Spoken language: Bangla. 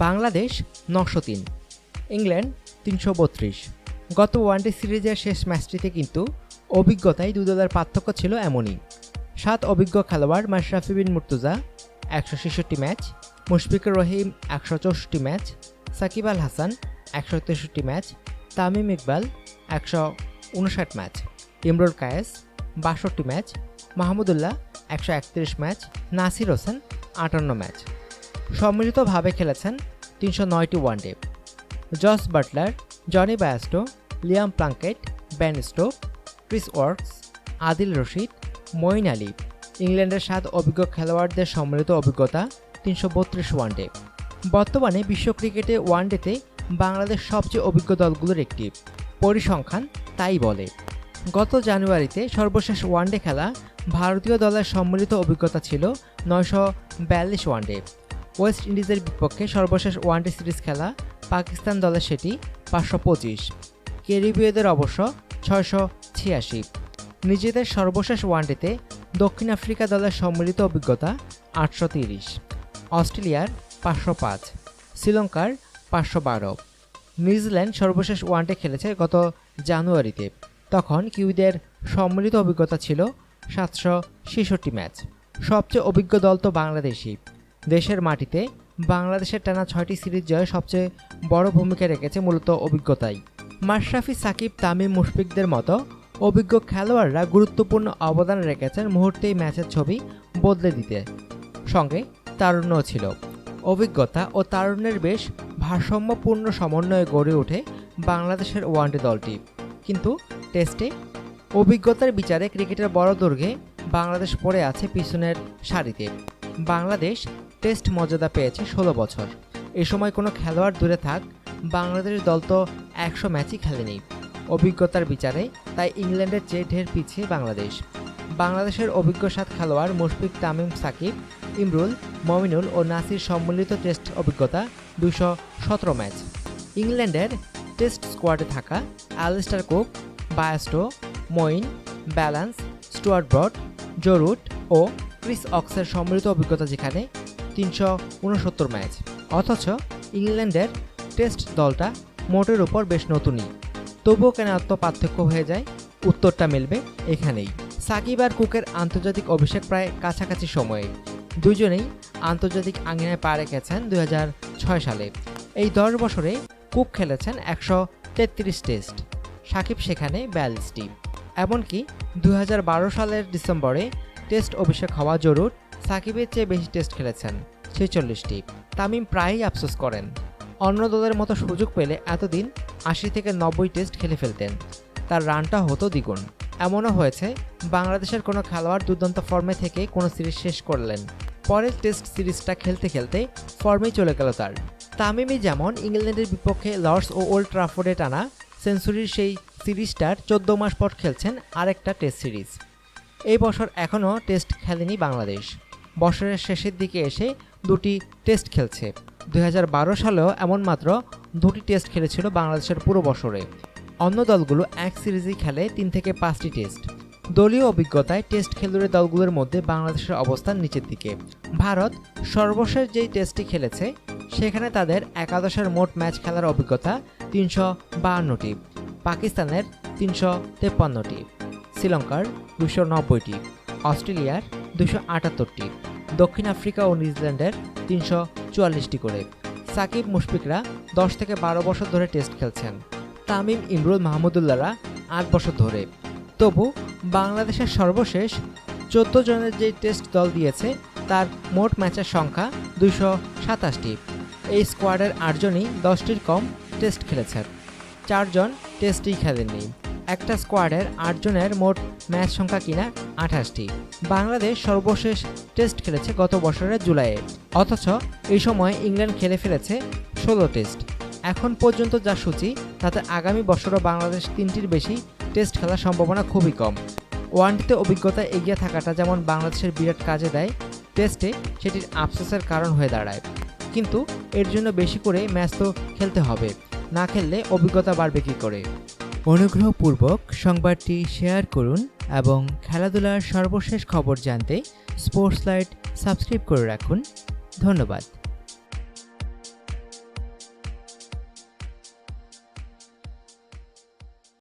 বাংলাদেশ ৯০৩, ইংল্যান্ড ৩৩২। গত ওয়ানডে সিরিজের শেষ ম্যাচটিতে কিন্তু অভিজ্ঞতায় দুই দলের পার্থক্য ছিল এমনই। ৭ অভিজ্ঞ খেলোয়াড় Mashrafe bin Mortaza ১৬৬ match, Mushfiqur Rahim ১৬৪ match, Shakib Al Hasan ১৬৩ match, Tamim Iqbal ১৫৯ match, Imrul Kayes ৬২ match, Mahmudullah ১৩১ match, Nasir Hossain ৫৮ match. সম্মিলিতভাবে খেলেছেন ৩০৯টি one day. Jos Buttler, Jonny Bairstow, Liam Plunkett, Ben Stokes, Chris Woakes, Adil Rashid, Moeen Ali ইংল্যান্ডের ৭ অভিজ্ঞ খেলোয়াড়দের সম্মিলিত অভিজ্ঞতা ৩৩২ ওয়ানডে। বর্তমানে বিশ্ব ক্রিকেটে ওয়ানডেতে বাংলাদেশ সবচেয়ে অভিজ্ঞ দলগুলোর একটি, পরিসংখ্যান তাই বলে। গত জানুয়ারিতে সর্বশেষ ওয়ানডে খেলা ভারতীয় দলের সম্মিলিত অভিজ্ঞতা ছিল ৯৪২ ওয়ানডে। ওয়েস্ট ইন্ডিজের বিপক্ষে সর্বশেষ ওয়ানডে সিরিজ খেলা পাকিস্তান দলের সেটি ৫২৫, ক্যারিবীয়দের অবশ্য ৬৮৬। নিজেদের সর্বশেষ ওয়ানডেতে দক্ষিণ আফ্রিকা দলের সম্মিলিত অভিজ্ঞতা ৮৩০, অস্ট্রেলিয়ার ৫০৫, শ্রীলঙ্কার ৫১২। নিউজিল্যান্ড সর্বশেষ ওয়ানডে খেলেছে গত জানুয়ারিতে, তখন কিউইদের সম্মিলিত অভিজ্ঞতা ছিল ৭৬৬ ম্যাচ। সবচেয়ে অভিজ্ঞ দল তো বাংলাদেশই। দেশের মাটিতে বাংলাদেশের টানা ৬টি সিরিজ জয়ে সবচেয়ে বড় ভূমিকা রেখেছে মূলত অভিজ্ঞতাই। মাশরাফি, সাকিব, তামিম, মুশফিকদের মতো অভিজ্ঞ খেলোয়াড়রা গুরুত্বপূর্ণ অবদান রেখেছেন মুহূর্তেই ম্যাচের ছবি বদলে দিতে। সঙ্গে তারুণ্যও ছিল। অভিজ্ঞতা ও তারুণ্যের বেশ ভারসাম্যপূর্ণ সমন্বয়ে গড়ে ওঠে বাংলাদেশের ওয়ানডে দলটি। কিন্তু টেস্টে অভিজ্ঞতার বিচারে ক্রিকেটের বড় দৈর্ঘ্যে বাংলাদেশ পড়ে আছে পিছনের সারিতে। বাংলাদেশ টেস্ট মর্যাদা পেয়েছে ১৬ বছর। এ সময় কোনো খেলোয়াড় দূরে থাক, বাংলাদেশ দল তো ১০০ ম্যাচই খেলেনি। অভিজ্ঞতার বিচারে তাই ইংল্যান্ডের চেয়ে ঢের পিছিয়ে বাংলাদেশ। বাংলাদেশের অভিজ্ঞ ৭ খেলোয়াড় মুশফিক, তামিম, সাকিব, ইমরুল, মমিনুল ও নাসির সম্মিলিত টেস্ট অভিজ্ঞতা ২১৭ ম্যাচ। ইংল্যান্ডের টেস্ট স্কোয়াডে থাকা Alastair Cook, Bairstow, Moeen, Ballance, Stuart Broad, Joe Root ও ক্রিস অক্সের সম্মিলিত অভিজ্ঞতা যেখানে ৩৬৯ ম্যাচ। অথচ ইংল্যান্ডের টেস্ট দলটা মোটের উপর বেশ নতুনই। তবুও কেন এত পার্থক্য হয়ে যায়? উত্তরটা মিলবে এখানেই। সাকিব আর কুকের আন্তর্জাতিক অভিষেক প্রায় কাছাকাছি সময়ে। দুজনেই আন্তর্জাতিক আঙ্গিনায় পা রেখেছেন ২০০৬ সালে। এই ১০ বছরে কুক খেলেছেন ১৩৩ টেস্ট, সাকিব সেখানে ৪২টি। এমনকি ২০১২ সালের ডিসেম্বরে টেস্ট অভিষেক হওয়া জো রুট সাকিবের চেয়ে বেশি টেস্ট খেলেছেন, ৪৬টি। তামিম প্রায়ই আফসোস করেন, অন্য দলের মতো সুযোগ পেলে এতদিন ৮০ থেকে ৯০ টেস্ট খেলে ফেলতেন, তার রানটা হতো দ্বিগুণ। এমনও হয়েছে বাংলাদেশের কোনো খেলোয়াড় দুর্দান্ত ফর্মে থেকে কোনো সিরিজ শেষ করলেন, পরের টেস্ট সিরিজটা খেলতে খেলতে ফর্মেই চলে গেল তার। তামিমই যেমন ইংল্যান্ডের বিপক্ষে লর্ডস ও ওল্ড ট্রাফোর্ডে টানা সেঞ্চুরির সেই সিরিজটার ১৪ মাস পর খেলছেন আরেকটা টেস্ট সিরিজ। এই বছর এখনও টেস্ট খেলেনি বাংলাদেশ। বছরের শেষের দিকে এসে ২টি টেস্ট খেলছে। ২০১২ সালেও এমন মাত্র ২টি টেস্ট খেলেছিল বাংলাদেশের পুরো বছরে। অন্য দলগুলো এক সিরিজেই খেলে ৩ থেকে ৫টি টেস্ট। দলীয় অভিজ্ঞতায় টেস্ট খেলুড়ে দলগুলোর মধ্যে বাংলাদেশের অবস্থান নিচের দিকে। ভারত সর্বশেষ যেই টেস্টটি খেলেছে সেখানে তাদের একাদশের মোট ম্যাচ খেলার অভিজ্ঞতা ৩৫২টি, পাকিস্তানের ৩৫৩টি, শ্রীলঙ্কার ২৯০টি, অস্ট্রেলিয়ার ২৭৮টি, দক্ষিণ আফ্রিকা ও নিউজিল্যান্ডের ৩৪৪টি করে। সাকিব, মুশফিকরা ১০ থেকে ১২ বছর ধরে টেস্ট খেলছেন, তামিম, ইমরুল, মাহমুদুল্লাহরা ৮ বছর ধরে। তবু বাংলাদেশের সর্বশেষ ১৪ জনের যে টেস্ট দল দিয়েছে তার মোট ম্যাচের সংখ্যা ২২৭টি। এই স্কোয়াডের ৮ জনই ১০টির কম টেস্ট খেলেছেন, ৪ জন টেস্টই খেলেননি। একটা স্কোয়াডের ৮ জনের মোট ম্যাচ সংখ্যা কিনা ২৮টি। বাংলাদেশ সর্বশেষ টেস্ট খেলেছে গত বছরের জুলাইয়ে, অথচ এই সময় ইংল্যান্ড খেলে ফেলেছে ১৬ টেস্ট। এখন পর্যন্ত যা সূচি তাতে আগামী বছরও বাংলাদেশ ৩টির বেশি টেস্ট খেলার সম্ভাবনা খুবই কম। ওয়ানডেতে অভিজ্ঞতা এগিয়ে থাকাটা যেমন বাংলাদেশের বিরাট কাজে দেয়, টেস্টে সেটির আফসোসের কারণ হয়ে দাঁড়ায়। কিন্তু এর জন্য বেশি করে ম্যাচ তো খেলতে হবে, না খেললে অভিজ্ঞতা বাড়বে কী করে? অনুগ্রহপূর্বক সংবাদটি শেয়ার করুন এবং খেলাধুলার সর্বশেষ খবর জানতে স্পোর্টস লাইট সাবস্ক্রাইব করে রাখুন। ধন্যবাদ।